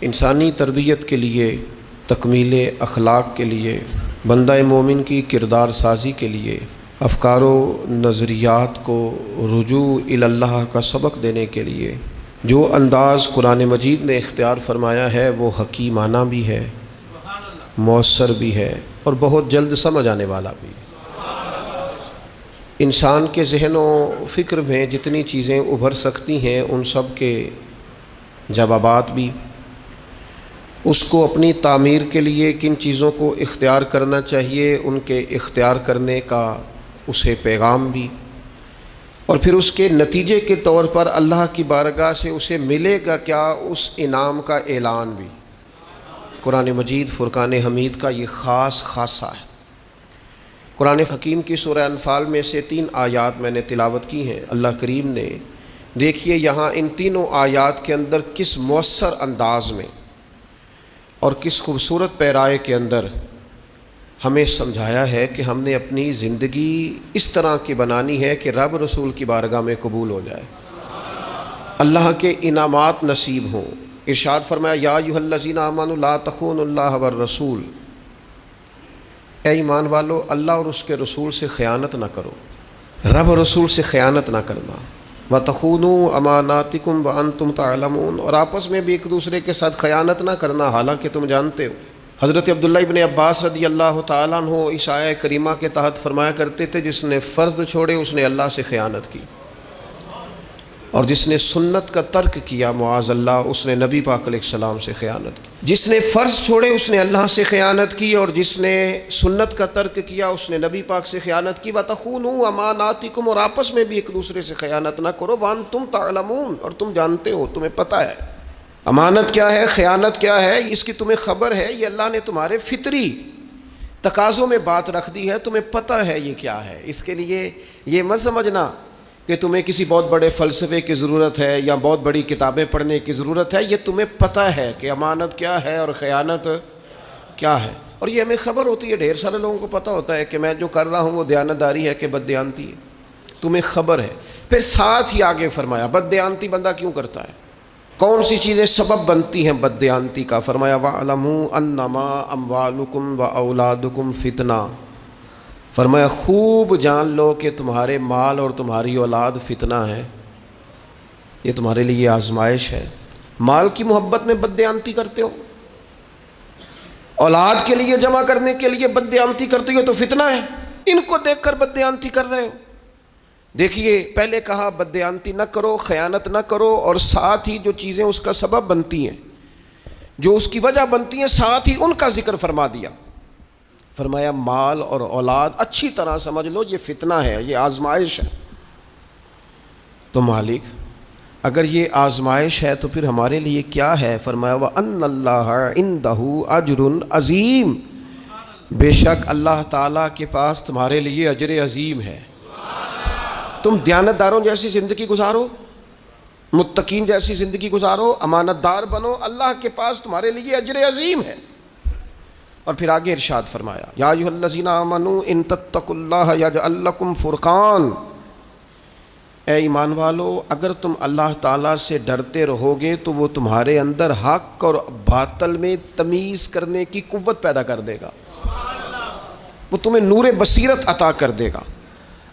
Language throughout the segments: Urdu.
انسانی تربیت کے لیے، تکمیل اخلاق کے لیے، بندہ مومن کی کردار سازی کے لیے، افکار و نظریات کو رجوع الی اللہ کا سبق دینے کے لیے جو انداز قرآن مجید نے اختیار فرمایا ہے وہ حکیمانہ بھی ہے، مؤثر بھی ہے اور بہت جلد سمجھ آنے والا بھی۔ انسان کے ذہن و فکر میں جتنی چیزیں ابھر سکتی ہیں ان سب کے جوابات بھی، اس کو اپنی تعمیر کے لیے کن چیزوں کو اختیار کرنا چاہیے ان کے اختیار کرنے کا اسے پیغام بھی، اور پھر اس کے نتیجے کے طور پر اللہ کی بارگاہ سے اسے ملے گا کیا اس انعام کا اعلان بھی۔ قرآن مجید فرقان حمید کا یہ خاص خاصہ ہے۔ قرآن حکیم کی سورہ انفال میں سے 3 آیات میں نے تلاوت کی ہیں۔ اللہ کریم نے دیکھیے یہاں ان تینوں آیات کے اندر کس مؤثر انداز میں اور کس خوبصورت پیرائے کے اندر ہمیں سمجھایا ہے کہ ہم نے اپنی زندگی اس طرح کی بنانی ہے کہ رب رسول کی بارگاہ میں قبول ہو جائے، اللہ کے انعامات نصیب ہوں۔ ارشاد فرمایا یا ایھا الذین آمنوا لا تخونوا اللہ والرسول، اے ایمان والو اللہ اور اس کے رسول سے خیانت نہ کرو، رب اور رسول سے خیانت نہ کرنا، وَتَخُونُوا أَمَانَاتِكُمْ وَأَنْتُمْ تَعْلَمُونَ، اور آپس میں بھی ایک دوسرے کے ساتھ خیانت نہ کرنا حالانکہ تم جانتے ہو۔ حضرت عبداللہ ابن عباس رضی اللہ تعالیٰ عنہ اس آیہ کریمہ کے تحت فرمایا کرتے تھے جس نے فرض چھوڑے اس نے اللہ سے خیانت کی، اور جس نے سنت کا ترک کیا معاذ اللہ اس نے نبی پاک علیہ السلام سے خیانت کی۔ جس نے فرض چھوڑے اس نے اللہ سے خیانت کی، اور جس نے سنت کا ترک کیا اس نے نبی پاک سے خیانت کی۔ وَتَخُونُوا أَمَانَاتِكُمْ، اور آپس میں بھی ایک دوسرے سے خیانت نہ کرو، وَأَنْتُمْ تَعْلَمُونَ، اور تم جانتے ہو، تمہیں پتہ ہے امانت کیا ہے، خیانت کیا ہے، اس کی تمہیں خبر ہے، یہ اللہ نے تمہارے فطری تقاضوں میں بات رکھ دی ہے، تمہیں پتہ ہے یہ کیا ہے۔ اس کے لیے یہ مت سمجھنا کہ تمہیں کسی بہت بڑے فلسفے کی ضرورت ہے یا بہت بڑی کتابیں پڑھنے کی ضرورت ہے، یہ تمہیں پتہ ہے کہ امانت کیا ہے اور خیانت کیا ہے، اور یہ ہمیں خبر ہوتی ہے۔ ڈھیر سارے لوگوں کو پتہ ہوتا ہے کہ میں جو کر رہا ہوں وہ دیانتداری ہے کہ بددیانتی ہے، تمہیں خبر ہے۔ پھر ساتھ ہی آگے فرمایا بددیانتی بندہ کیوں کرتا ہے، کون سی چیزیں سبب بنتی ہیں بددیانتی کا، فرمایا وَاعْلَمُوا أَنَّمَا أَمْوَالُكُمْ وَأَوْلَادُكُمْ فِتْنَةٌ، فرمایا خوب جان لو کہ تمہارے مال اور تمہاری اولاد فتنہ ہے، یہ تمہارے لیے آزمائش ہے۔ مال کی محبت میں بددیانتی کرتے ہو، اولاد کے لیے جمع کرنے کے لیے بددیانتی کرتے ہو تو فتنہ ہے، ان کو دیکھ کر بددیانتی کر رہے ہو۔ دیکھیے پہلے کہا بددیانتی نہ کرو، خیانت نہ کرو، اور ساتھ ہی جو چیزیں اس کا سبب بنتی ہیں، جو اس کی وجہ بنتی ہیں، ساتھ ہی ان کا ذکر فرما دیا۔ فرمایا مال اور اولاد اچھی طرح سمجھ لو یہ فتنہ ہے، یہ آزمائش ہے۔ تو مالک اگر یہ آزمائش ہے تو پھر ہمارے لیے کیا ہے؟ فرمایا وَأَنَّ اللَّهَ عِنْدَهُ أَجْرٌ عَظِيمٌ، بے شک اللہ تعالیٰ کے پاس تمہارے لیے اجر عظیم ہے۔ تم دیانتداروں جیسی زندگی گزارو، متقین جیسی زندگی گزارو، امانت دار بنو، اللہ کے پاس تمہارے لیے اجر عظیم ہے۔ اور پھر آگے ارشاد فرمایا یا ایھا الذین آمنوا ان تتقوا اللہ یجعل لکم فرقان، اے ایمان والو اگر تم اللہ تعالیٰ سے ڈرتے رہو گے تو وہ تمہارے اندر حق اور باطل میں تمیز کرنے کی قوت پیدا کر دے گا، وہ تمہیں نور بصیرت عطا کر دے گا۔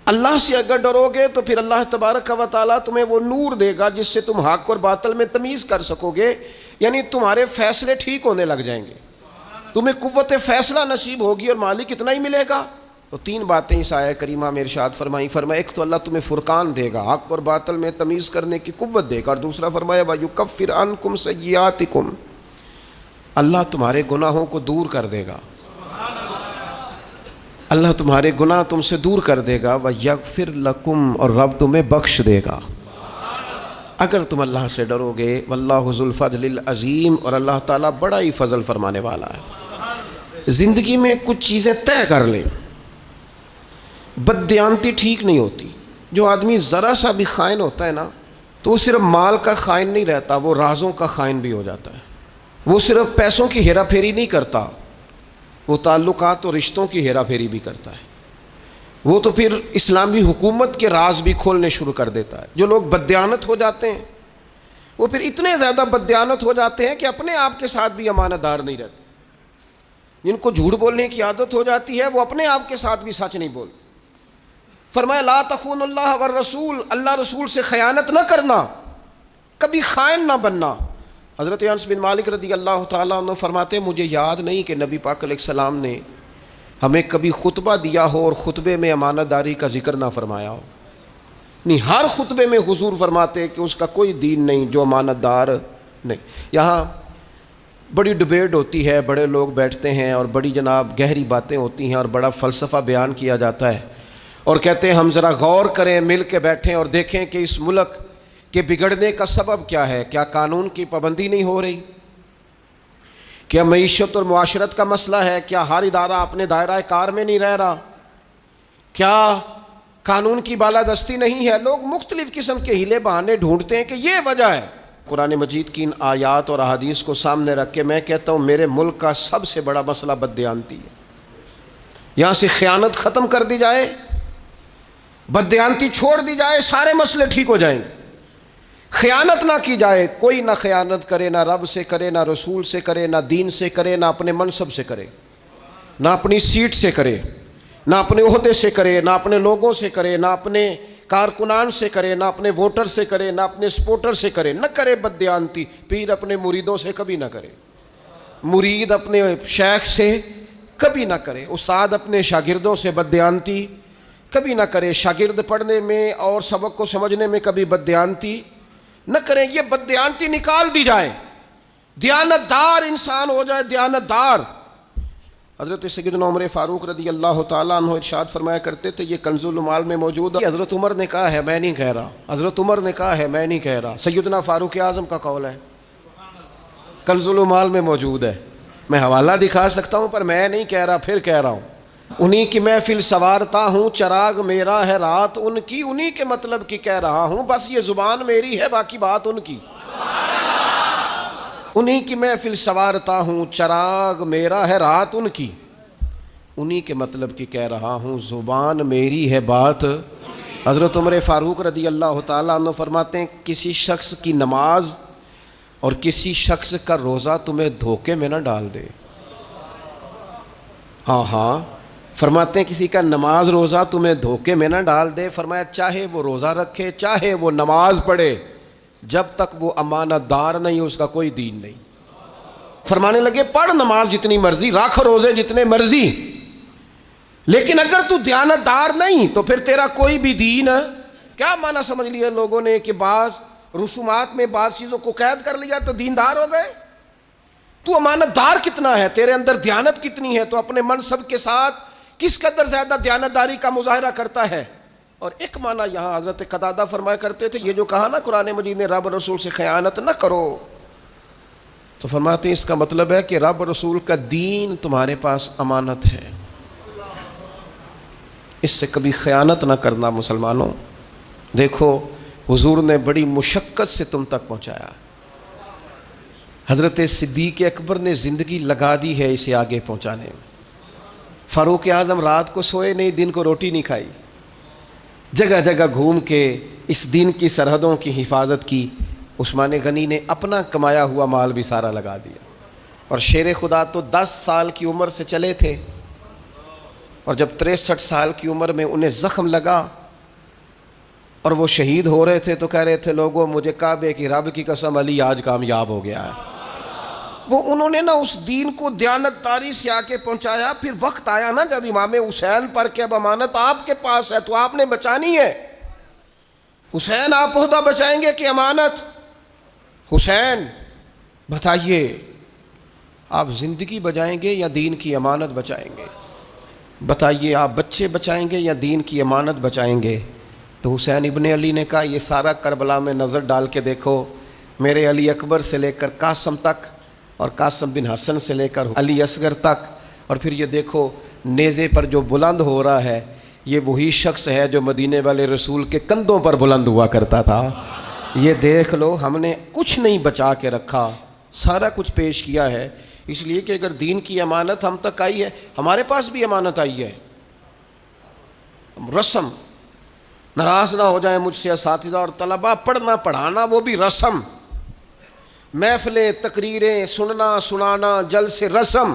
اللہ سے اگر ڈرو گے تو پھر اللہ تبارک و تعالیٰ تمہیں وہ نور دے گا جس سے تم حق اور باطل میں تمیز کر سکو گے، یعنی تمہارے فیصلے ٹھیک ہونے لگ جائیں گے، تمہیں قوت فیصلہ نصیب ہوگی، اور مالک اتنا ہی ملے گا۔ تو 3 باتیں اس آیہ کریمہ میں ارشاد فرمائی۔ فرمایا ایک تو اللہ تمہیں فرقان دے گا، حق اور باطل میں تمیز کرنے کی قوت دے گا، اور دوسرا فرمایا وَيُكَفِّرْ عَنْكُمْ سَيِّئَاتِكُمْ، اللہ تمہارے گناہوں کو دور کر دے گا، اللہ تمہارے گناہ تم سے دور کر دے گا، وَيَغْفِرْ لَكُمْ، اور رب تمہیں بخش دے گا اگر تم اللہ سے ڈرو گے۔ وَاللَّهُ ذُو الْفَضْلِ الْعَظِيمِ، اور اللہ تعالیٰ بڑا ہی فضل فرمانے والا ہے۔ زندگی میں کچھ چیزیں طے کر لیں، بددیانتی ٹھیک نہیں ہوتی۔ جو آدمی ذرا سا بھی خائن ہوتا ہے نا تو وہ صرف مال کا خائن نہیں رہتا، وہ رازوں کا خائن بھی ہو جاتا ہے۔ وہ صرف پیسوں کی ہیرا پھیری نہیں کرتا، وہ تعلقات اور رشتوں کی ہیرا پھیری بھی کرتا ہے۔ وہ تو پھر اسلامی حکومت کے راز بھی کھولنے شروع کر دیتا ہے۔ جو لوگ بددیانت ہو جاتے ہیں وہ پھر اتنے زیادہ بددیانت ہو جاتے ہیں کہ اپنے آپ کے ساتھ بھی امانت دار نہیں رہتے. جن کو جھوٹ بولنے کی عادت ہو جاتی ہے وہ اپنے آپ کے ساتھ بھی سچ نہیں بولتے. فرمایا لا تخون اللہ والرسول، اللہ رسول سے خیانت نہ کرنا، کبھی خائن نہ بننا. حضرت انس بن مالک رضی اللہ تعالیٰ عنہ فرماتے ہیں مجھے یاد نہیں کہ نبی پاک علیہ السلام نے ہمیں کبھی خطبہ دیا ہو اور خطبے میں امانت داری کا ذکر نہ فرمایا ہو. نہیں، ہر خطبے میں حضور فرماتے کہ اس کا کوئی دین نہیں جو امانت دار نہیں. یہاں بڑی ڈبیٹ ہوتی ہے، بڑے لوگ بیٹھتے ہیں اور بڑی جناب گہری باتیں ہوتی ہیں اور بڑا فلسفہ بیان کیا جاتا ہے اور کہتے ہیں ہم ذرا غور کریں، مل کے بیٹھیں اور دیکھیں کہ اس ملک کے بگڑنے کا سبب کیا ہے. کیا قانون کی پابندی نہیں ہو رہی؟ کیا معیشت اور معاشرت کا مسئلہ ہے؟ کیا ہر ادارہ اپنے دائرہ کار میں نہیں رہ رہا؟ کیا قانون کی بالادستی نہیں ہے؟ لوگ مختلف قسم کے ہیلے بہانے ڈھونڈتے ہیں کہ یہ وجہ ہے. قرآن مجید کی ان آیات اور احادیث کو سامنے رکھ کے میں کہتا ہوں میرے ملک کا سب سے بڑا مسئلہ بددیانتی ہے. یہاں سے خیانت ختم کر دی جائے، بددیانتی چھوڑ دی جائے، سارے مسئلے ٹھیک ہو جائیں گے. خیانت نہ کی جائے، کوئی نہ خیانت کرے، نہ رب سے کرے، نہ رسول سے کرے، نہ دین سے کرے، نہ اپنے منصب سے کرے، نہ اپنی سیٹ سے کرے، نہ اپنے عہدے سے کرے، نہ اپنے لوگوں سے کرے، نہ اپنے کارکنان سے کرے، نہ اپنے ووٹر سے کرے، نہ اپنے سپورٹر سے کرے. نہ کرے بددیانتی. پیر اپنے مریدوں سے کبھی نہ کرے، مرید اپنے شیخ سے کبھی نہ کرے، استاد اپنے شاگردوں سے بددیانتی کبھی نہ کرے، شاگرد پڑھنے میں اور سبق کو سمجھنے میں کبھی بددیانتی نہ کریں. یہ بددیانتی نکال دی جائے، دیانت دار انسان ہو جائے، دیانت دار. حضرت سیدنا عمر فاروق رضی اللہ تعالیٰ عنہ ارشاد فرمایا کرتے تھے، یہ کنز المال میں موجود ہے. حضرت عمر نے کہا ہے، میں نہیں کہہ رہا. حضرت عمر نے کہا ہے، میں نہیں کہہ رہا. سیدنا فاروق اعظم کا قول ہے، کنز المال میں موجود ہے. میں حوالہ دکھا سکتا ہوں پر میں نہیں کہہ رہا، پھر کہہ رہا ہوں. انہی کی محفل سوارتا ہوں، چراغ میرا ہے رات ان کی، انہی کے مطلب کی کہہ رہا ہوں، بس یہ زبان میری ہے باقی بات ان کی. انہی کی محفل سوارتا ہوں، چراغ میرا ہے رات ان کی، انہی کے مطلب کی کہہ رہا ہوں، زبان میری ہے بات. حضرت عمر فاروق رضی اللہ تعالیٰ عنہ فرماتے ہیں کسی شخص کی نماز اور کسی شخص کا روزہ تمہیں دھوکے میں نہ ڈال دے. ہاں فرماتے ہیں کسی کا نماز روزہ تمہیں دھوکے میں نہ ڈال دے. فرمایا چاہے وہ روزہ رکھے، چاہے وہ نماز پڑھے، جب تک وہ امانت دار نہیں اس کا کوئی دین نہیں. فرمانے لگے پڑھ نماز جتنی مرضی، رکھ روزے جتنے مرضی، لیکن اگر تو دیانت دار نہیں تو پھر تیرا کوئی بھی دین. کیا معنی سمجھ لیا لوگوں نے کہ بعض رسومات میں بعض چیزوں کو قید کر لیا تو دیندار ہو گئے؟ تو امانت دار کتنا ہے، تیرے اندر دیانت کتنی ہے، تو اپنے منصب کے ساتھ کس قدر زیادہ دیانت داری کا مظاہرہ کرتا ہے. اور ایک معنی یہاں حضرت قتادہ فرمایا کرتے تھے، یہ جو کہا نا قرآن مجید نے رب رسول سے خیانت نہ کرو، تو فرماتے ہیں اس کا مطلب ہے کہ رب رسول کا دین تمہارے پاس امانت ہے، اس سے کبھی خیانت نہ کرنا. مسلمانوں دیکھو حضور نے بڑی مشقت سے تم تک پہنچایا. حضرت صدیق اکبر نے زندگی لگا دی ہے اسے آگے پہنچانے میں. فاروق اعظم رات کو سوئے نہیں، دن کو روٹی نہیں کھائی، جگہ جگہ گھوم کے اس دین کی سرحدوں کی حفاظت کی. عثمان غنی نے اپنا کمایا ہوا مال بھی سارا لگا دیا. اور شیر خدا تو 10 سال کی عمر سے چلے تھے، اور جب 63 سال کی عمر میں انہیں زخم لگا اور وہ شہید ہو رہے تھے تو کہہ رہے تھے لوگوں مجھے کعبے کی رب کی قسم علی آج کامیاب ہو گیا ہے. وہ انہوں نے نا اس دین کو دیانت داری سے آ کے پہنچایا. پھر وقت آیا نا جب امام حسین پر کہ اب امانت آپ کے پاس ہے تو آپ نے بچانی ہے. حسین آپ عہدہ بچائیں گے کہ امانت؟ حسین بتائیے آپ زندگی بچائیں گے یا دین کی امانت بچائیں گے؟ بتائیے آپ بچے بچائیں گے یا دین کی امانت بچائیں گے؟ تو حسین ابن علی نے کہا یہ سارا کربلا میں نظر ڈال کے دیکھو، میرے علی اکبر سے لے کر قاسم تک، اور قاسم بن حسن سے لے کر علی اصغر تک، اور پھر یہ دیکھو نیزے پر جو بلند ہو رہا ہے یہ وہی شخص ہے جو مدینے والے رسول کے کندھوں پر بلند ہوا کرتا تھا. یہ دیکھ لو ہم نے کچھ نہیں بچا کے رکھا، سارا کچھ پیش کیا ہے. اس لیے کہ اگر دین کی امانت ہم تک آئی ہے، ہمارے پاس بھی امانت آئی ہے. رسم، ناراض نہ ہو جائیں مجھ سے اساتذہ اور طلباء، پڑھنا پڑھانا وہ بھی رسم. محفلیں، تقریریں، سننا سنانا، جلسے رسم،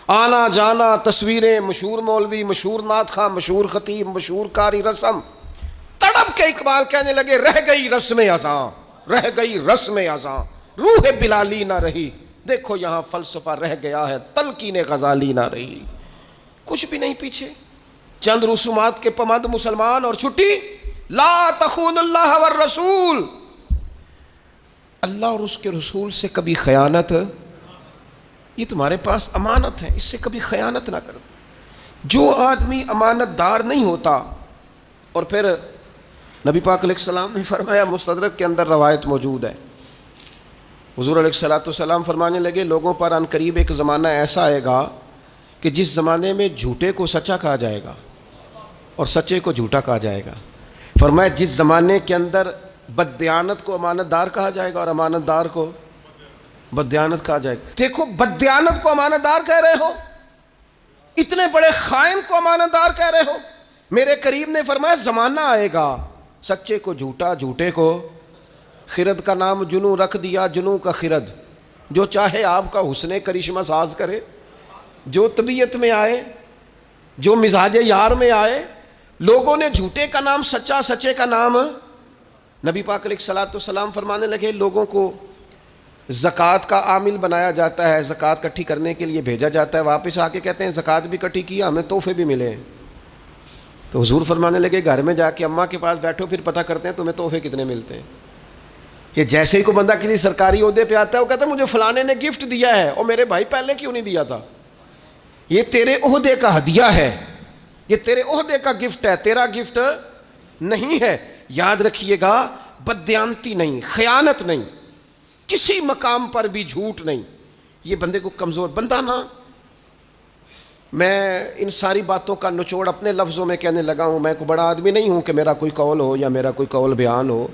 آنا جانا، تصویریں، مشہور مولوی، مشہور نعت خواں، مشہور خطیب، مشہور قاری، رسم، تڑپ کے اقبال کہنے لگے رہ گئی رسم ازاں، رہ گئی رسم ازاں، روح بلالی نہ رہی، دیکھو یہاں فلسفہ رہ گیا ہے، تلقین غزالی نہ رہی، کچھ بھی نہیں پیچھے، چند رسومات کے پابند مسلمان اور چھٹی، لا تخون اللہ والرسول، اللہ اور اس کے رسول سے کبھی خیانت، یہ تمہارے پاس امانت ہے، اس سے کبھی خیانت نہ کرو۔ جو آدمی امانت دار نہیں ہوتا، اور پھر نبی پاک علیہ السلام نے فرمایا، مستدرک کے اندر روایت موجود ہے، حضور علیہ السلام فرمانے لگے لوگوں پر عن قریب ایک زمانہ ایسا آئے گا کہ جس زمانے میں جھوٹے کو سچا کہا جائے گا اور سچے کو جھوٹا کہا جائے گا۔ فرمایا جس زمانے کے اندر بددیانت کو امانت دار کہا جائے گا اور امانت دار کو بددیانت کہا جائے گا۔ دیکھو بددیانت کو امانت دار کہہ رہے ہو، اتنے بڑے خائن کو امانت دار کہہ رہے ہو۔ میرے قریب نے فرمایا زمانہ آئے گا سچے کو جھوٹا، جھوٹے کو خرد کا نام جنو رکھ دیا، جنو کا خرد، جو چاہے آپ کا حسن کرشمہ ساز کرے، جو طبیعت میں آئے، جو مزاج یار میں آئے۔ لوگوں نے جھوٹے کا نام سچا، سچے کا نام، نبی پاک علیہ السلام فرمانے لگے لوگوں کو زکوٰۃ کا عامل بنایا جاتا ہے، زکوٰۃ اکٹھی کرنے کے لیے بھیجا جاتا ہے، واپس آ کے کہتے ہیں زکوٰۃ بھی اکٹھی کی، ہمیں تحفے بھی ملے ہیں۔ تو حضور فرمانے لگے گھر میں جا کے اماں کے پاس بیٹھو، پھر پتہ کرتے ہیں تمہیں تحفے کتنے ملتے ہیں۔ یہ جیسے ہی کوئی بندہ کسی سرکاری عہدے پہ آتا ہے وہ کہتا ہے مجھے فلانے نے گفٹ دیا ہے، اور میرے بھائی پہلے کیوں نہیں دیا تھا؟ یہ تیرے عہدے کا ہدیہ ہے، یہ تیرے عہدے کا گفٹ ہے، تیرا گفٹ نہیں ہے۔ یاد رکھیے گا، بددیانتی نہیں، خیانت نہیں، کسی مقام پر بھی جھوٹ نہیں، یہ بندے کو کمزور بندہ نہ۔ میں ان ساری باتوں کا نچوڑ اپنے لفظوں میں کہنے لگا ہوں، میں کوئی بڑا آدمی نہیں ہوں کہ میرا کوئی قول ہو یا میرا کوئی قول بیان ہو۔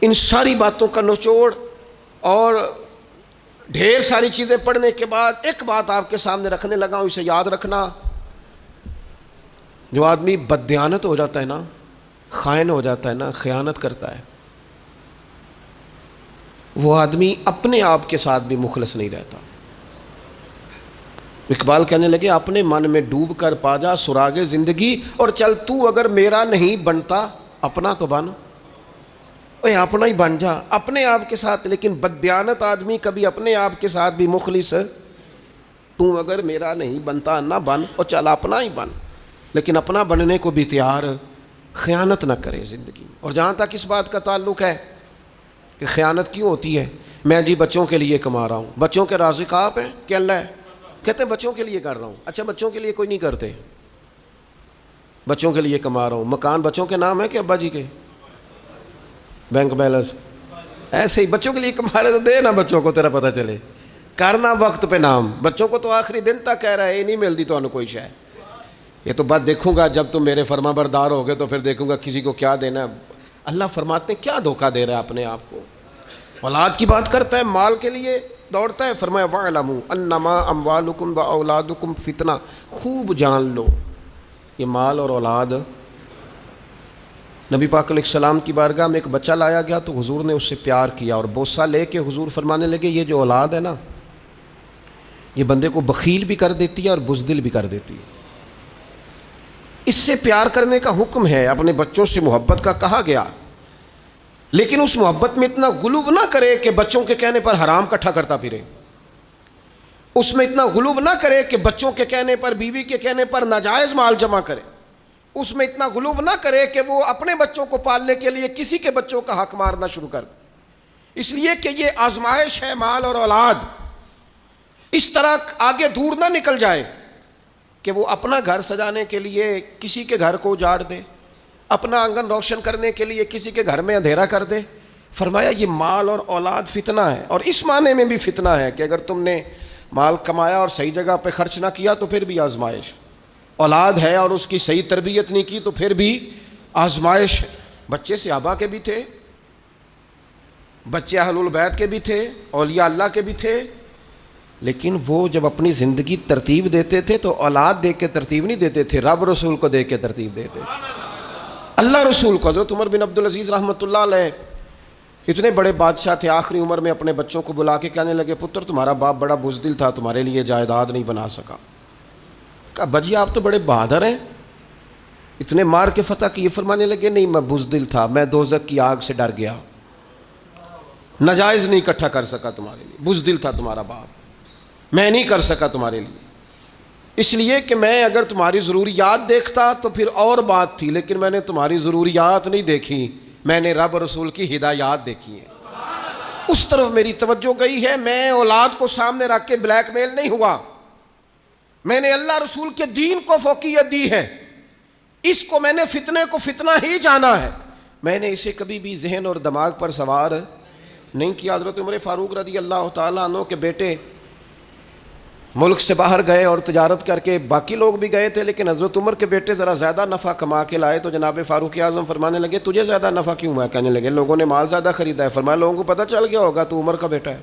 ان ساری باتوں کا نچوڑ اور ڈھیر ساری چیزیں پڑھنے کے بعد ایک بات آپ کے سامنے رکھنے لگا ہوں، اسے یاد رکھنا۔ جو آدمی بددیانت ہو جاتا ہے نا، خائن ہو جاتا ہے نا، خیانت کرتا ہے، وہ آدمی اپنے آپ کے ساتھ بھی مخلص نہیں رہتا۔ اقبال کہنے لگے اپنے من میں ڈوب کر پا جا سراغ زندگی، اور چل تو اگر میرا نہیں بنتا اپنا تو بن، اے اپنا ہی بن جا اپنے آپ کے ساتھ۔ لیکن بددیانت آدمی کبھی اپنے آپ کے ساتھ بھی مخلص، تو اگر میرا نہیں بنتا نہ بن، اور چل اپنا ہی بن، لیکن اپنا بننے کو بھی تیار، خیانت نہ کرے زندگی میں۔ اور جہاں تک اس بات کا تعلق ہے کہ خیانت کیوں ہوتی ہے، میں جی بچوں کے لیے کما رہا ہوں، بچوں کے رازق آپ ہیں کہ اللہ ہے؟ کہتے ہیں بچوں کے لیے کر رہا ہوں۔ اچھا بچوں کے لیے کوئی نہیں کرتے، بچوں کے لیے کما رہا ہوں، مکان بچوں کے نام ہے کہ ابا جی کے؟ بینک بیلنس ایسے ہی بچوں کے لیے کما رہے تو دے نا بچوں کو، تیرا پتہ چلے، کرنا وقت پہ نام۔ بچوں کو تو آخری دن تک کہہ رہا ہے یہ نہیں ملتی تو کوئی شے، یہ تو بات دیکھوں گا جب تم میرے فرما بردار ہوگے تو پھر دیکھوں گا کسی کو کیا دینا ہے۔ اللہ فرماتے ہیں کیا دھوکہ دے رہا ہے اپنے آپ کو، اولاد کی بات کرتا ہے، مال کے لیے دوڑتا ہے۔ فرمایا وَاعْلَمُوا أَنَّمَا أَمْوَالُكُمْ وَأَوْلَادُكُمْ فِتْنَةٌ، خوب جان لو یہ مال اور اولاد۔ نبی پاک علیہ السلام کی بارگاہ میں ایک بچہ لایا گیا تو حضور نے اس سے پیار کیا، اور بوسہ لے کے حضور فرمانے لگے یہ جو اولاد ہے نا، یہ بندے کو بخیل بھی کر دیتی ہے اور بزدل بھی کر دیتی ہے۔ اس سے پیار کرنے کا حکم ہے، اپنے بچوں سے محبت کا کہا گیا، لیکن اس محبت میں اتنا غلو نہ کرے کہ بچوں کے کہنے پر حرام کٹھا کرتا پھرے، اس میں اتنا غلو نہ کرے کہ بچوں کے کہنے پر، بیوی کے کہنے پر ناجائز مال جمع کرے، اس میں اتنا غلو نہ کرے کہ وہ اپنے بچوں کو پالنے کے لیے کسی کے بچوں کا حق مارنا شروع کر دے، اس لیے کہ یہ آزمائش ہے مال اور اولاد۔ اس طرح آگے دور نہ نکل جائے کہ وہ اپنا گھر سجانے کے لیے کسی کے گھر کو اجاڑ دے، اپنا آنگن روشن کرنے کے لیے کسی کے گھر میں اندھیرا کر دے۔ فرمایا یہ مال اور اولاد فتنہ ہے، اور اس معنی میں بھی فتنہ ہے کہ اگر تم نے مال کمایا اور صحیح جگہ پہ خرچ نہ کیا تو پھر بھی آزمائش، اولاد ہے اور اس کی صحیح تربیت نہیں کی تو پھر بھی آزمائش ہے۔ بچے صحابہ کے بھی تھے، بچے اہل البیت کے بھی تھے، اولیاء اللہ کے بھی تھے، لیکن وہ جب اپنی زندگی ترتیب دیتے تھے تو اولاد دیکھ کے ترتیب نہیں دیتے تھے، رب رسول کو دیکھ کے ترتیب دیتے تھے، اللہ رسول کو۔ حضرت عمر بن عبدالعزیز رحمۃ اللہ علیہ اتنے بڑے بادشاہ تھے، آخری عمر میں اپنے بچوں کو بلا کے کہنے لگے پتر تمہارا باپ بڑا بزدل تھا، تمہارے لیے جائیداد نہیں بنا سکا۔ کہا بجی آپ تو بڑے بہادر ہیں، اتنے مار کے فتح کیے۔ فرمانے لگے نہیں میں بزدل تھا، میں دوزخ کی آگ سے ڈر گیا، نجائز نہیں اکٹھا کر سکا تمہارے لیے، بزدل تھا تمہارا باپ، میں نہیں کر سکا تمہارے لیے، اس لیے کہ میں اگر تمہاری ضروریات دیکھتا تو پھر اور بات تھی، لیکن میں نے تمہاری ضروریات نہیں دیکھی، میں نے رب رسول کی ہدایات دیکھی ہیں، اس طرف میری توجہ گئی ہے۔ میں اولاد کو سامنے رکھ کے بلیک میل نہیں ہوا، میں نے اللہ رسول کے دین کو فوقیت دی ہے، اس کو میں نے فتنے کو فتنہ ہی جانا ہے، میں نے اسے کبھی بھی ذہن اور دماغ پر سوار نہیں کیا۔ حضرت عمر فاروق رضی اللہ تعالیٰ عنہ کے بیٹے ملک سے باہر گئے اور تجارت کر کے، باقی لوگ بھی گئے تھے لیکن حضرت عمر کے بیٹے ذرا زیادہ نفع کما کے لائے تو جناب فاروق اعظم فرمانے لگے تجھے زیادہ نفع کیوں ہوا؟ کہنے لگے لوگوں نے مال زیادہ خریدا ہے۔ فرمایا لوگوں کو پتہ چل گیا ہوگا تو عمر کا بیٹا ہے،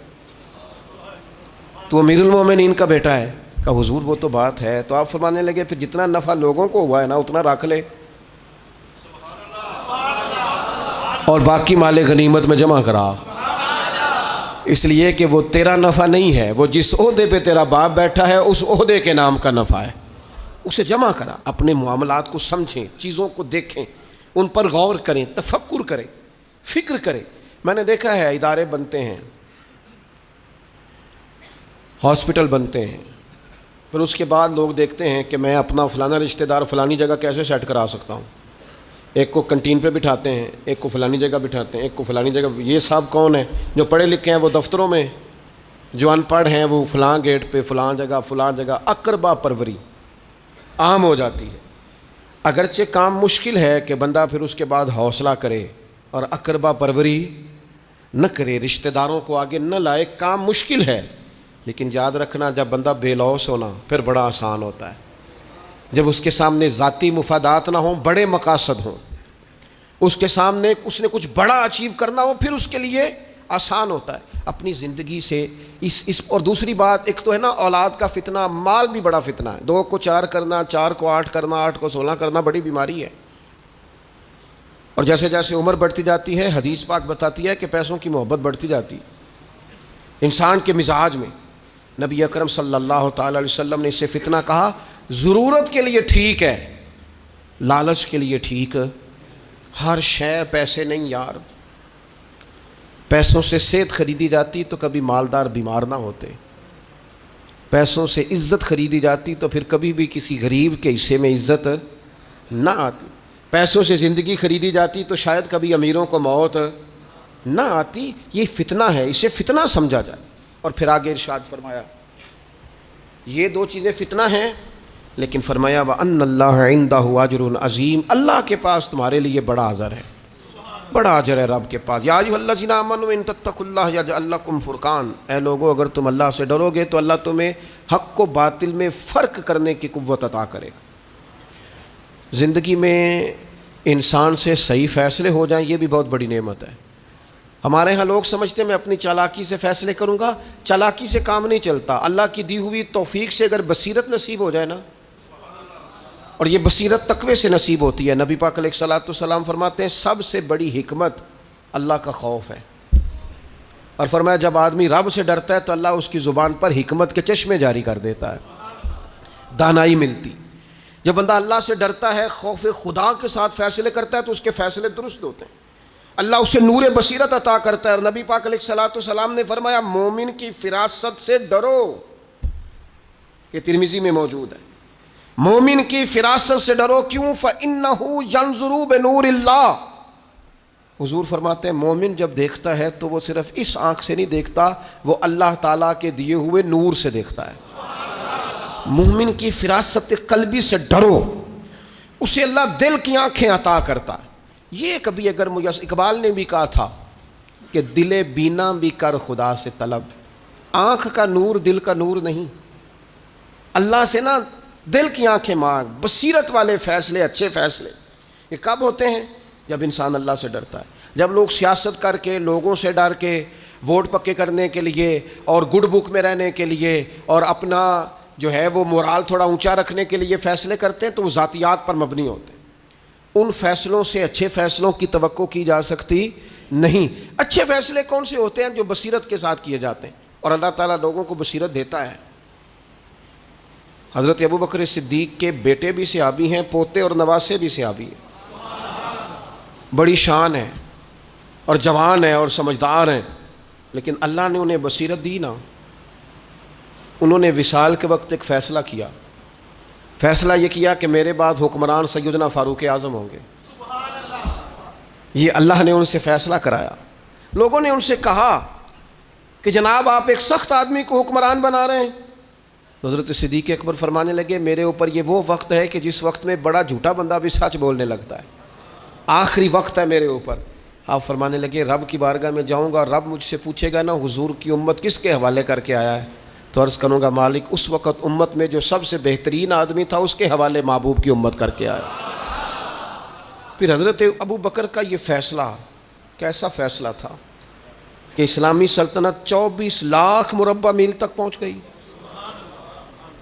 تو امیر المومنین کا بیٹا ہے۔ کہا حضور وہ تو بات ہے، تو آپ فرمانے لگے پھر جتنا نفع لوگوں کو ہوا ہے نا اتنا رکھ لے اور باقی مال غنیمت میں جمع کرا، اس لیے کہ وہ تیرا نفع نہیں ہے، وہ جس عہدے پہ تیرا باپ بیٹھا ہے اس عہدے کے نام کا نفع ہے، اسے جمع کرا۔ اپنے معاملات کو سمجھیں، چیزوں کو دیکھیں، ان پر غور کریں، تفکر کریں، فکر کریں۔ میں نے دیکھا ہے ادارے بنتے ہیں، ہاسپٹل بنتے ہیں، پھر اس کے بعد لوگ دیکھتے ہیں کہ میں اپنا فلانا رشتہ دار فلانی جگہ کیسے سیٹ کرا سکتا ہوں، ایک کو کنٹین پہ بٹھاتے ہیں، ایک کو فلانی جگہ بٹھاتے ہیں، ایک کو فلانی جگہ۔ یہ صاحب کون ہیں؟ جو پڑھے لکھے ہیں وہ دفتروں میں، جو ان پڑھ ہیں وہ فلاں گیٹ پہ، فلاں جگہ۔ اقربا پروری عام ہو جاتی ہے، اگرچہ کام مشکل ہے کہ بندہ پھر اس کے بعد حوصلہ کرے اور اقربا پروری نہ کرے، رشتہ داروں کو آگے نہ لائے، کام مشکل ہے، لیکن یاد رکھنا جب بندہ بے لوث ہونا پھر بڑا آسان ہوتا ہے۔ جب اس کے سامنے ذاتی مفادات نہ ہوں، بڑے مقاصد ہوں، اس کے سامنے اس نے کچھ بڑا اچیو کرنا ہو، پھر اس کے لیے آسان ہوتا ہے۔ اپنی زندگی سے اس اور دوسری بات، ایک تو ہے نا اولاد کا فتنہ، مال بھی بڑا فتنہ ہے، 2 کو 4 کرنا، 4 کو 8 کرنا، 8 کو 16 کرنا بڑی بیماری ہے۔ اور جیسے جیسے عمر بڑھتی جاتی ہے، حدیث پاک بتاتی ہے کہ پیسوں کی محبت بڑھتی جاتی ہے انسان کے مزاج میں۔ نبی اکرم صلی اللہ تعالی علیہ وسلم نے اسے فتنہ کہا۔ ضرورت کے لیے ٹھیک ہے، لالچ کے لیے ٹھیک، ہر شے پیسے نہیں یار، پیسوں سے صحت خریدی جاتی تو کبھی مالدار بیمار نہ ہوتے، پیسوں سے عزت خریدی جاتی تو پھر کبھی بھی کسی غریب کے حصے میں عزت نہ آتی، پیسوں سے زندگی خریدی جاتی تو شاید کبھی امیروں کو موت نہ آتی۔ یہ فتنہ ہے، اسے فتنہ سمجھا جائے۔ اور پھر آگے ارشاد فرمایا یہ 2 چیزیں فتنہ ہیں، لیکن فرمایا وَأَنَّ اللَّهَ عِنْدَهُ أَجْرٌ عَظِيمٌ، اللہ کے پاس تمہارے لیے بڑا اجر ہے، بڑا اجر ہے رب کے پاس۔ یا ایھا الذین آمنوا ان تتقوا اللہ یجعل لکم فرقان، اے لوگو اگر تم اللہ سے ڈرو گے تو اللہ تمہیں حق و باطل میں فرق کرنے کی قوت عطا کرے گا۔ زندگی میں انسان سے صحیح فیصلے ہو جائیں، یہ بھی بہت بڑی نعمت ہے۔ ہمارے ہاں لوگ سمجھتے ہیں میں اپنی چالاکی سے فیصلے کروں گا، چالاکی سے کام نہیں چلتا، اللہ کی دی ہوئی توفیق سے اگر بصیرت نصیب ہو جائے نا، اور یہ بصیرت تقوی سے نصیب ہوتی ہے۔ نبی پاک علیہ الصلوۃ والسلام فرماتے ہیں سب سے بڑی حکمت اللہ کا خوف ہے، اور فرمایا جب آدمی رب سے ڈرتا ہے تو اللہ اس کی زبان پر حکمت کے چشمے جاری کر دیتا ہے، دانائی ملتی۔ جب بندہ اللہ سے ڈرتا ہے، خوف خدا کے ساتھ فیصلے کرتا ہے تو اس کے فیصلے درست ہوتے ہیں، اللہ اسے نور بصیرت عطا کرتا ہے۔ اور نبی پاک علیہ الصلوۃ والسلام نے فرمایا مومن کی فراست سے ڈرو، یہ ترمذی میں موجود ہے، مومن کی فراست سے ڈرو، کیوں؟ فَإِنَّهُ يَنْظُرُ بِنُورِ اللَّهِ، حضور فرماتے ہیں مومن جب دیکھتا ہے تو وہ صرف اس آنکھ سے نہیں دیکھتا، وہ اللہ تعالیٰ کے دیے ہوئے نور سے دیکھتا ہے۔ مومن کی فراست قلبی سے ڈرو، اسے اللہ دل کی آنکھیں عطا کرتا ہے۔ یہ کبھی اگر اقبال نے بھی کہا تھا کہ دل بینا بھی کر خدا سے طلب، آنکھ کا نور دل کا نور نہیں، اللہ سے نا دل کی آنکھیں مانگ، بصیرت والے فیصلے، اچھے فیصلے۔ یہ کب ہوتے ہیں؟ جب انسان اللہ سے ڈرتا ہے۔ جب لوگ سیاست کر کے، لوگوں سے ڈر کے، ووٹ پکے کرنے کے لیے اور گڈ بک میں رہنے کے لیے اور اپنا جو ہے وہ مورال تھوڑا اونچا رکھنے کے لیے فیصلے کرتے ہیں تو وہ ذاتیات پر مبنی ہوتے ہیں۔ ان فیصلوں سے اچھے فیصلوں کی توقع کی جا سکتی نہیں۔ اچھے فیصلے کون سے ہوتے ہیں؟ جو بصیرت کے ساتھ کیے جاتے ہیں، اور اللہ تعالیٰ لوگوں کو بصیرت دیتا ہے۔ حضرت ابوبکر صدیق کے بیٹے بھی صحابی ہیں، پوتے اور نواسے بھی صحابی ہیں، بڑی شان ہے اور جوان ہے اور سمجھدار ہیں، لیکن اللہ نے انہیں بصیرت دی نا۔ انہوں نے وصال کے وقت ایک فیصلہ کیا، فیصلہ یہ کیا کہ میرے بعد حکمران سیدنا فاروق اعظم ہوں گے۔ یہ اللہ نے ان سے فیصلہ کرایا۔ لوگوں نے ان سے کہا کہ جناب آپ ایک سخت آدمی کو حکمران بنا رہے ہیں، تو حضرت صدیق اکبر فرمانے لگے میرے اوپر یہ وہ وقت ہے کہ جس وقت میں بڑا جھوٹا بندہ بھی سچ بولنے لگتا ہے، آخری وقت ہے میرے اوپر۔ آپ فرمانے لگے رب کی بارگاہ میں جاؤں گا، رب مجھ سے پوچھے گا نا حضور کی امت کس کے حوالے کر کے آیا ہے، تو عرض کروں گا مالک اس وقت امت میں جو سب سے بہترین آدمی تھا اس کے حوالے محبوب کی امت کر کے آیا۔ پھر حضرت ابو بکر کا یہ فیصلہ کیسا فیصلہ تھا کہ اسلامی سلطنت 24 لاکھ مربع میل تک پہنچ گئی۔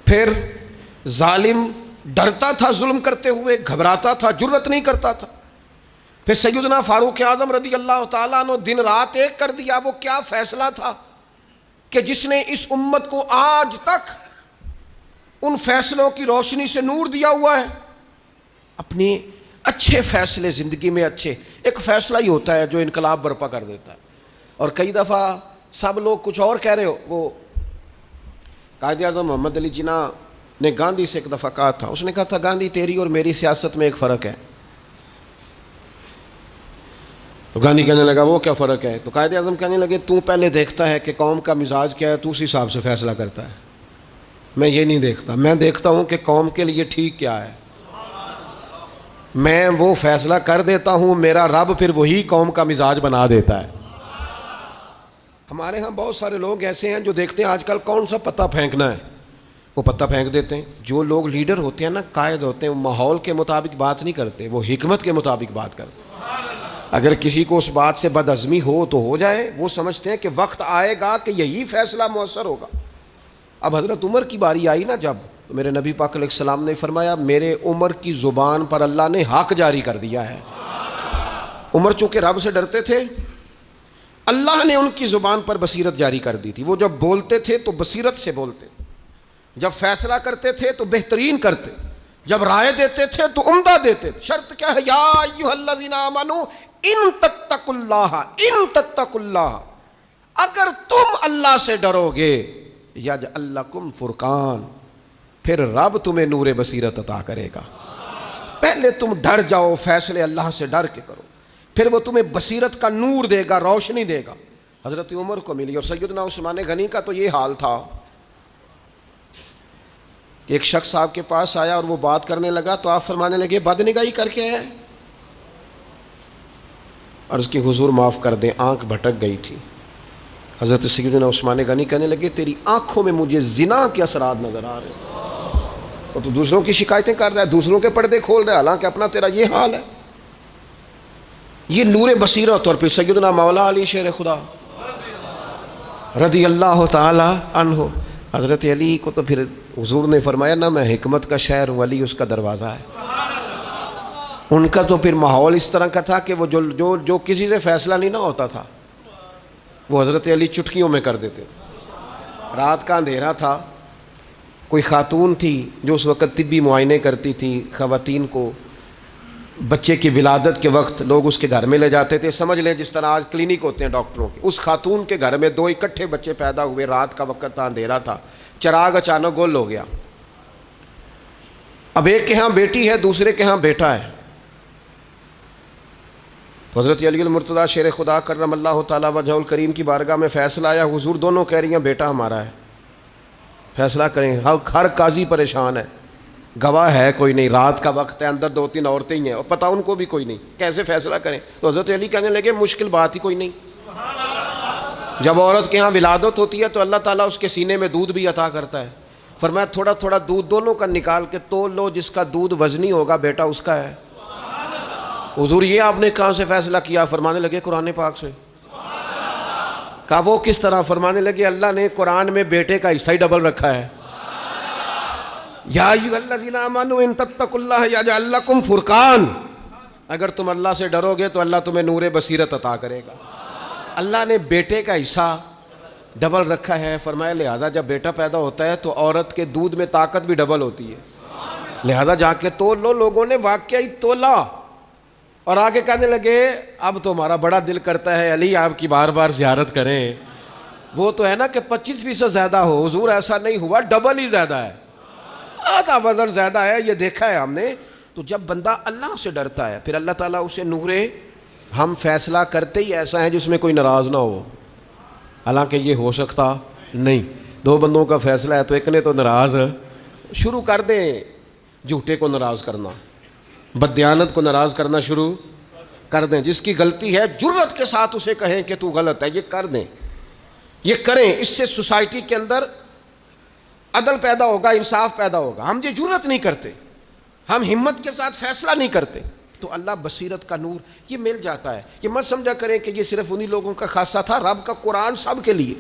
پھر ظالم ڈرتا تھا ظلم کرتے ہوئے، گھبراتا تھا، جرأت نہیں کرتا تھا۔ پھر سیدنا فاروق اعظم رضی اللہ تعالیٰ عنہ دن رات ایک کر دیا۔ وہ کیا فیصلہ تھا کہ جس نے اس امت کو آج تک ان فیصلوں کی روشنی سے نور دیا ہوا ہے۔ اپنے اچھے فیصلے زندگی میں اچھے، ایک فیصلہ ہی ہوتا ہے جو انقلاب برپا کر دیتا ہے۔ اور کئی دفعہ سب لوگ کچھ اور کہہ رہے ہو۔ وہ قائد اعظم محمد علی جناح نے گاندھی سے ایک دفعہ کہا تھا، اس نے کہا تھا گاندھی تیری اور میری سیاست میں ایک فرق ہے۔ تو گاندھی کہنے لگا وہ کیا فرق ہے؟ تو قائد اعظم کہنے لگے تو پہلے دیکھتا ہے کہ قوم کا مزاج کیا ہے، تو اسی حساب سے فیصلہ کرتا ہے، میں یہ نہیں دیکھتا، میں دیکھتا ہوں کہ قوم کے لیے ٹھیک کیا ہے، میں وہ فیصلہ کر دیتا ہوں، میرا رب پھر وہی قوم کا مزاج بنا دیتا ہے۔ ہمارے ہاں بہت سارے لوگ ایسے ہیں جو دیکھتے ہیں آج کل کون سا پتہ پھینکنا ہے، وہ پتہ پھینک دیتے ہیں۔ جو لوگ لیڈر ہوتے ہیں نا، قائد ہوتے ہیں، وہ ماحول کے مطابق بات نہیں کرتے، وہ حکمت کے مطابق بات کرتے ہیں۔ اگر کسی کو اس بات سے بدعزمی ہو تو ہو جائے، وہ سمجھتے ہیں کہ وقت آئے گا کہ یہی فیصلہ مؤثر ہوگا۔ اب حضرت عمر کی باری آئی نا جب، تو میرے نبی پاک علیہ السلام نے فرمایا میرے عمر کی زبان پر اللہ نے حق جاری کر دیا ہے۔ عمر چونکہ رب سے ڈرتے تھے، اللہ نے ان کی زبان پر بصیرت جاری کر دی تھی۔ وہ جب بولتے تھے تو بصیرت سے بولتے، جب فیصلہ کرتے تھے تو بہترین کرتے، جب رائے دیتے تھے تو عمدہ دیتے۔ شرط کیا ہے؟ یا ایھا الذین آمنوا ان تتقوا اللہ، ان تتقوا اللہ، اگر تم اللہ سے ڈرو گے یجعل لکم فرقان، پھر رب تمہیں نور بصیرت عطا کرے گا۔ پہلے تم ڈر جاؤ، فیصلے اللہ سے ڈر کے کرو، پھر وہ تمہیں بصیرت کا نور دے گا، روشنی دے گا۔ حضرت عمر کو ملی۔ اور سیدنا عثمان غنی کا تو یہ حال تھا، ایک شخص آپ کے پاس آیا اور وہ بات کرنے لگا تو آپ فرمانے لگے بدنگاہی کر کے آیا ہے؟ عرض کی حضور معاف کر دیں، آنکھ بھٹک گئی تھی۔ حضرت سیدنا عثمان غنی کہنے لگے تیری آنکھوں میں مجھے زنا کے اثرات نظر آ رہے ہیں، اور تو دوسروں کی شکایتیں کر رہا ہے، دوسروں کے پردے کھول رہا ہے، حالانکہ اپنا تیرا یہ حال ہے۔ یہ نور بصیرت۔ اور پھر سیدنا مولا علی شیر خدا رضی اللہ تعالی عنہ، حضرت علی کو تو پھر حضور نے فرمایا نا میں حکمت کا شہر ہوں، علی اس کا دروازہ ہے۔ ان کا تو پھر ماحول اس طرح کا تھا کہ وہ جو کسی سے فیصلہ نہیں نہ ہوتا تھا وہ حضرت علی چٹکیوں میں کر دیتے تھے۔ رات کا اندھیرا تھا، کوئی خاتون تھی جو اس وقت طبی معائنے کرتی تھی خواتین کو، بچے کی ولادت کے وقت لوگ اس کے گھر میں لے جاتے تھے، سمجھ لیں جس طرح آج کلینک ہوتے ہیں ڈاکٹروں کے۔ اس خاتون کے گھر میں 2 اکٹھے بچے پیدا ہوئے، رات کا وقت تھا، اندھیرا تھا، چراغ اچانک گل ہو گیا۔ اب ایک کے ہاں بیٹی ہے، دوسرے کے ہاں بیٹا ہے۔ حضرت علی المرتضیٰ شیر خدا کرم اللہ تعالیٰ وجہہ الکریم کی بارگاہ میں فیصلہ آیا، حضور دونوں کہہ رہی ہیں بیٹا ہمارا ہے، فیصلہ کریں۔ ہر قاضی پریشان ہے، گواہ ہے کوئی نہیں، رات کا وقت ہے، اندر 2-3 عورتیں ہی ہیں اور پتہ ان کو بھی کوئی نہیں، کیسے فیصلہ کریں؟ تو حضرت علی کہنے لگے مشکل بات ہی کوئی نہیں۔ جب عورت کے ہاں ولادت ہوتی ہے تو اللہ تعالیٰ اس کے سینے میں دودھ بھی عطا کرتا ہے۔ فرمایا تھوڑا تھوڑا دودھ دونوں کا نکال کے تول لو، جس کا دودھ وزنی ہوگا بیٹا اس کا ہے۔ حضور یہ آپ نے کہاں سے فیصلہ کیا؟ فرمانے لگے قرآن پاک سے۔ کہا وہ کس طرح؟ فرمانے لگے اللہ نے قرآن میں بیٹے کا حصہ ہی ڈبل رکھا ہے۔ یا ایھا الذین آمنوا ان تتقوا اللہ یجعل لکم فرقان، اگر تم اللہ سے ڈرو گے تو اللہ تمہیں نور بصیرت عطا کرے گا۔ اللہ نے بیٹے کا حصہ ڈبل رکھا ہے، فرمایا لہذا جب بیٹا پیدا ہوتا ہے تو عورت کے دودھ میں طاقت بھی ڈبل ہوتی ہے، لہذا جا کے تول لو۔ لوگوں نے واقعی تولا اور آگے کہنے لگے اب تو ہمارا بڑا دل کرتا ہے علی آپ کی بار بار زیارت کریں۔ وہ تو ہے نا کہ 25% زیادہ ہو، حضور ایسا نہیں ہوا، ڈبل ہی زیادہ ہے، آدھا وزن زیادہ ہے، یہ دیکھا ہے ہم نے۔ تو جب بندہ اللہ سے ڈرتا ہے پھر اللہ تعالیٰ اسے نورے، ہم فیصلہ کرتے ہی ایسا ہے جس میں کوئی ناراض نہ ہو، حالانکہ یہ ہو سکتا نہیں۔ دو بندوں کا فیصلہ ہے تو ایک نے تو ناراض شروع کر دیں جھوٹے کو ناراض کرنا، بددیانت کو ناراض کرنا شروع کر دیں، جس کی غلطی ہے جرت کے ساتھ اسے کہیں کہ تو غلط ہے، یہ کر دیں، یہ کریں۔ اس سے سوسائٹی کے اندر عدل پیدا ہوگا، انصاف پیدا ہوگا۔ ہم یہ جرت نہیں کرتے، ہم ہمت کے ساتھ فیصلہ نہیں کرتے، تو اللہ بصیرت کا نور یہ مل جاتا ہے۔ یہ مت سمجھا کریں کہ یہ صرف انہی لوگوں کا خاصہ تھا، رب کا قرآن سب کے لیے۔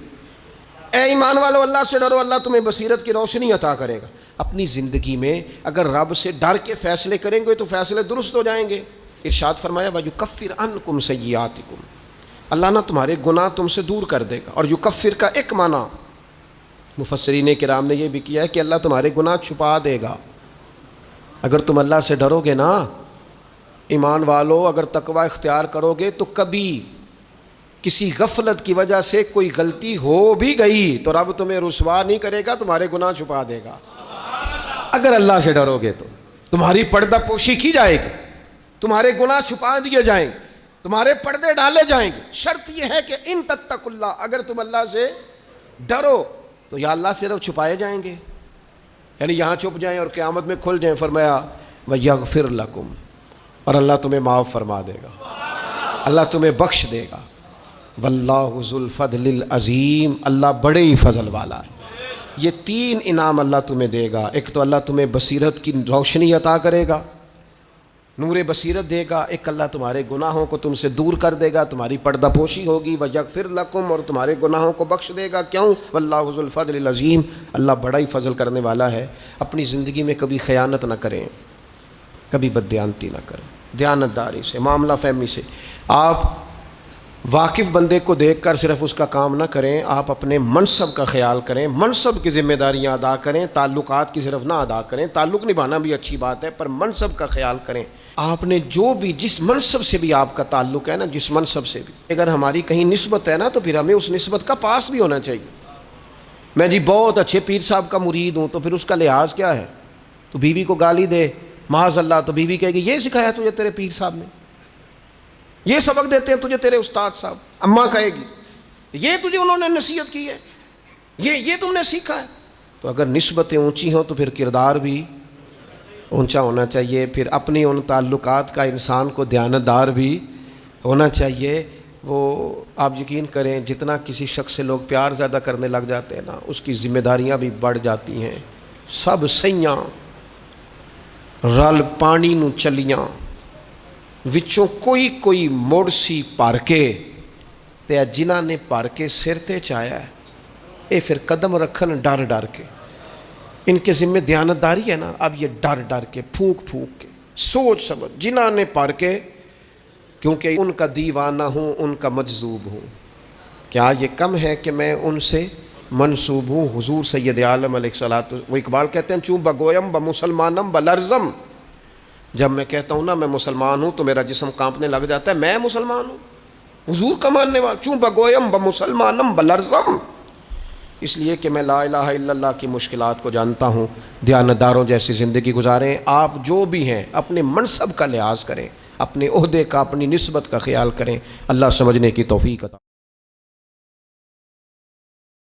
اے ایمان والو اللہ سے ڈرو، اللہ تمہیں بصیرت کی روشنی عطا کرے گا۔ اپنی زندگی میں اگر رب سے ڈر کے فیصلے کریں گے تو فیصلے درست ہو جائیں گے۔ ارشاد فرمایا وَيُكَفِّرْ عَنْكُمْ سَيِّئَاتِكُمْ، اللہ نہ تمہارے گناہ تم سے دور کر دے گا۔ اور یکفر کا ایک معنی مفسرین کرام نے یہ بھی کیا ہے کہ اللہ تمہارے گناہ چھپا دے گا۔ اگر تم اللہ سے ڈرو گے نا ایمان والو، اگر تقوی اختیار کرو گے تو کبھی کسی غفلت کی وجہ سے کوئی غلطی ہو بھی گئی تو رب تمہیں رسوا نہیں کرے گا، تمہارے گناہ چھپا دے گا۔ اگر اللہ سے ڈرو گے تو تمہاری پردہ پوشی کی جائے گی، تمہارے گناہ چھپا دیے جائیں گے، تمہارے پردے ڈالے جائیں گے۔ شرط یہ ہے کہ ان تتقوا اللہ، اگر تم اللہ سے ڈرو تو یا اللہ سے چھپائے جائیں گے، یعنی یہاں چھپ جائیں اور قیامت میں کھل جائیں۔ فرمایا وَيَغْفِرْ لَكُمْ، اور اللہ تمہیں معاف فرما دے گا، اللہ تمہیں بخش دے گا۔ وَاللَّهُ ذُو الْفَضْلِ الْعَظِيمِ، اللہ بڑے ہی فضل والا ہے۔ یہ 3 انعام اللہ تمہیں دے گا، ایک تو اللہ تمہیں بصیرت کی روشنی عطا کرے گا، نور بصیرت دے گا، ایک اللہ تمہارے گناہوں کو تم سے دور کر دے گا، تمہاری پردہ پوشی ہوگی، وَيَغْفِرْ لَكُمْ، اور تمہارے گناہوں کو بخش دے گا۔ کیوں؟ وَاللَّهُ ذُو الْفَضْلِ الْعَظِيمِ، اللہ بڑا ہی فضل کرنے والا ہے۔ اپنی زندگی میں کبھی خیانت نہ کریں، کبھی بددیانتی نہ کریں، دیانتداری سے، معاملہ فہمی سے۔ آپ واقف بندے کو دیکھ کر صرف اس کا کام نہ کریں، آپ اپنے منصب کا خیال کریں، منصب کی ذمہ داریاں ادا کریں، تعلقات کی صرف نہ ادا کریں۔ تعلق نبھانا بھی اچھی بات ہے پر منصب کا خیال کریں۔ آپ نے جو بھی جس منصب سے بھی آپ کا تعلق ہے نا، جس منصب سے بھی اگر ہماری کہیں نسبت ہے نا تو پھر ہمیں اس نسبت کا پاس بھی ہونا چاہیے۔ میں جی بہت اچھے پیر صاحب کا مرید ہوں تو پھر اس کا لحاظ کیا ہے؟ تو بیوی کو گالی دے معاذ اللہ تو بیوی کہے گی یہ سکھایا تجھے تیرے پیر صاحب نے، یہ سبق دیتے ہیں تجھے تیرے استاد صاحب۔ اماں کہے گی یہ تجھے انہوں نے نصیحت کی ہے، یہ تم نے سیکھا ہے۔ تو اگر نسبتیں اونچی ہوں تو پھر کردار بھی اونچا ہونا چاہیے، پھر اپنی ان تعلقات کا انسان کو دیانتدار بھی ہونا چاہیے۔ وہ آپ یقین کریں جتنا کسی شخص سے لوگ پیار زیادہ کرنے لگ جاتے ہیں نا، اس کی ذمہ داریاں بھی بڑھ جاتی ہیں۔ سب سیاں رل پانی نو چلیاں، وچوں کوئی موڑ سی پار کے تے جنہاں نے پار کے سر تے چایا ہے، اے پھر قدم رکھن ڈر ڈر کے۔ ان کے ذمہ دیانتداری ہے نا، اب یہ ڈر ڈر کے پھونک کے سوچ سمجھ جنہاں نے پار کے، کیونکہ ان کا دیوانہ ہوں، ان کا مجذوب ہوں۔ کیا یہ کم ہے کہ میں ان سے منسوب ہوں؟ حضور سید عالم علیہ الصلوۃ، وہ اقبال کہتے ہیں چوں بگویم بمسلمانم بلرزم، جب میں کہتا ہوں نا میں مسلمان ہوں تو میرا جسم کانپنے لگ جاتا ہے، میں مسلمان ہوں، حضور کا ماننے والا۔ چوں بگویم بمسلمانم بلرزم، اس لیے کہ میں لا الہ الا اللہ کی مشکلات کو جانتا ہوں۔ دیانتداروں جیسی زندگی گزاریں۔ آپ جو بھی ہیں اپنے منصب کا لحاظ کریں، اپنے عہدے کا، اپنی نسبت کا خیال کریں۔ اللہ سمجھنے کی توفیق عطا